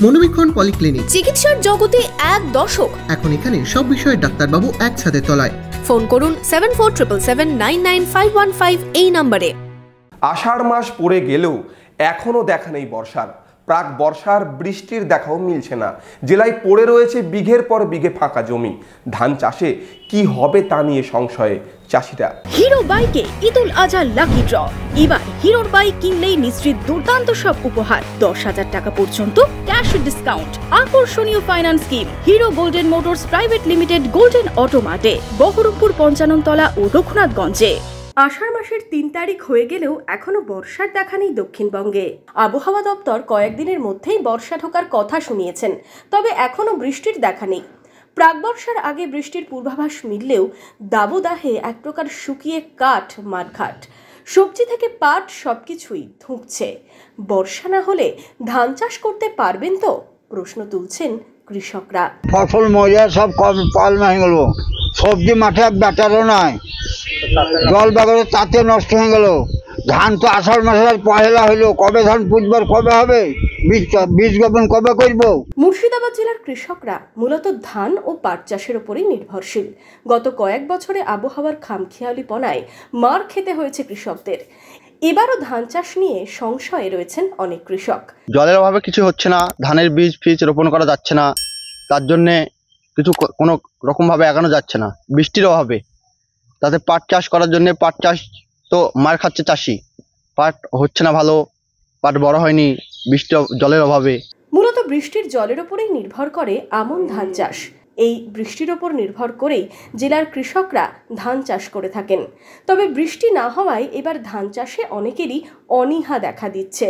মনোবীক্ষণ polyclinic, চিকিৎসার জগতে এক দশক। এখন এখানে সব বিষয়ে ডাক্তারবাবু একসাথে তলায়। ফোন করুন 7477999515 এই নম্বরে। আষাঢ় মাস পড়ে গেলেও এখনো দেখা নেই বর্ষার। প্রাক বর্ষার বৃষ্টির দেখাও মিলছে না। জেলায় পড়ে রয়েছে বিঘের পর বিঘে ফাঁকা জমি। ধান চাষে কি হবে তা নিয়ে সংশয়ে চাষিরা। হিরো বাইকে ঈদুল আজহা লাকি ড্র। এবার হিরোর বাইক কিনলেই নিশ্চিত দুর্দান্ত সব উপহার। 10,000 টাকা পর্যন্ত ক্যাশ ডিসকাউন্ট, আকর্ষণীয় finance scheme. Hero Golden Motors private limited, golden অটোমার্টে, বহরমপুর 55 তলা ও রঘুনাথগঞ্জে। আষাঢ় মাসের 3 তারিখ হয়ে গেলেও এখনো বর্ষার দেখা নেই দক্ষিণবঙ্গে। আবহাওয়া দপ্তর কয়েকদিনের মধ্যেই বর্ষা ঢোকার কথা শুনিয়েছেন, তবে এখনো বৃষ্টির দেখা নেই। প্রাক বর্ষার আগে বৃষ্টির পূর্বাভাস মিললেও দাবদাহে এক প্রকার শুকিয়ে কাঠ মাঠঘাট। সবজি থেকে পাট সবকিছুই ধুঁকছে। বর্ষা না হলে ধান চাষ করতে পারবেন তো, প্রশ্ন তুলছেন কৃষকরা। ফসল মরিয়া সব পাল হয়ে গেল, সবজি মাঠে ব্যাটারও নাই, জল বাগরে তাতে নষ্ট হয়ে গেল। ধান তো আষাঢ় মাসের পহেলা হইলো, কবে ধান পুজবার কবে হবে, বীজ বপন কবে করব। মুর্শিদাবাদ জেলার কৃষকরা মূলত ধান ও পাট চাষের উপরই নির্ভরশীল। গত কয়েক বছরে আবহাওয়ার খামখেয়ালিপনায় মার খেতে হয়েছে কৃষকদের। এবারও ধান চাষ নিয়ে সংশয়ে রয়েছেন অনেক কৃষক। জলের অভাবে কিছু হচ্ছে না, ধানের বীজ রোপণ করা যাচ্ছে না, তার জন্যে কিছু কোনো রকমভাবে এগানো যাচ্ছে না বৃষ্টির অভাবে। তাতে পাট চাষ করার জন্য, পাট চাষ তো মার খাচ্ছে চাষি, পাট হচ্ছে না ভালো, পাট বড় হয়নি বৃষ্টি জলের অভাবে। মূলত বৃষ্টির জলের উপরেই নির্ভর করে আমন ধান চাষ। এই বৃষ্টির ওপর নির্ভর করেই জেলার কৃষকরা ধান চাষ করে থাকেন। তবে বৃষ্টি না হওয়ায় এবার ধান চাষে অনেকেরই অনীহা দেখা দিচ্ছে।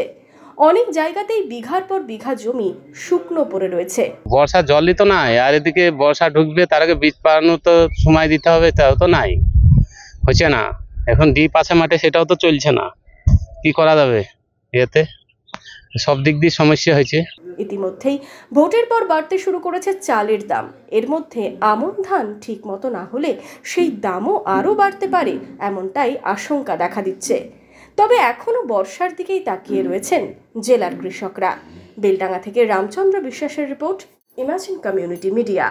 অনেক জায়গাতেই বিঘার পর বিঘা জমি শুকনো পড়ে রয়েছে। বর্ষা জলই তো নাই, আর এদিকে বর্ষা ঢুকবে, তার আগে বীজ পাড়ানো তো সময় দিতে হবে, তাও তো নাই, হচ্ছে না। এখন ডিপ আছে মাঠে, সেটাও তো চলছে না, কি করা যাবে? এতে সব দিক দিয়ে সমস্যা হয়েছে। ইতিমধ্যেই ভোটের পর বাড়তে শুরু করেছে চালের দাম। এর মধ্যে আমন ধান ঠিক মতো না হলে সেই দামও আরও বাড়তে পারে, এমনটাই আশঙ্কা দেখা দিচ্ছে। তবে এখনও বর্ষার দিকেই তাকিয়ে রয়েছেন জেলার কৃষকরা। বেলডাঙ্গা থেকে রামচন্দ্র বিশ্বাসের রিপোর্ট, ইমাজিন কমিউনিটি মিডিয়া।